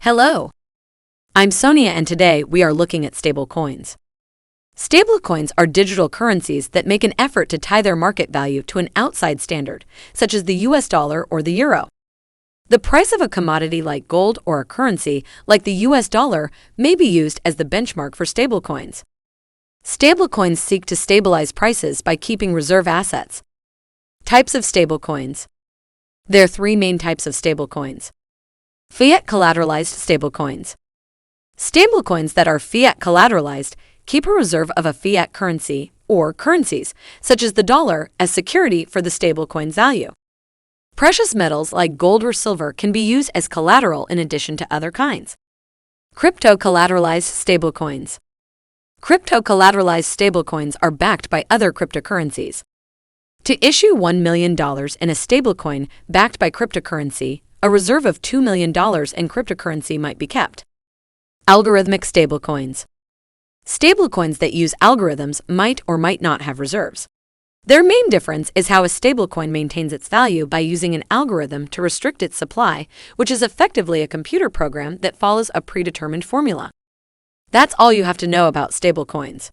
Hello, I'm Sonia and today we are looking at stablecoins. Stablecoins are digital currencies that make an effort to tie their market value to an outside standard, such as the US dollar or the euro. The price of a commodity like gold or a currency like the US dollar may be used as the benchmark for stablecoins. Stablecoins seek to stabilize prices by keeping reserve assets. Types of stablecoins. There are three main types of stablecoins. Fiat collateralized stablecoins. Stablecoins that are fiat collateralized keep a reserve of a fiat currency or currencies, such as the dollar, as security for the stablecoin's value. Precious metals like gold or silver can be used as collateral in addition to other kinds. Crypto collateralized stablecoins. Crypto collateralized stablecoins are backed by other cryptocurrencies. To issue $1 million in a stablecoin backed by cryptocurrency, a reserve of $2 million in cryptocurrency might be kept. Algorithmic stablecoins. Stablecoins that use algorithms might or might not have reserves. Their main difference is how a stablecoin maintains its value by using an algorithm to restrict its supply, which is effectively a computer program that follows a predetermined formula. That's all you have to know about stablecoins.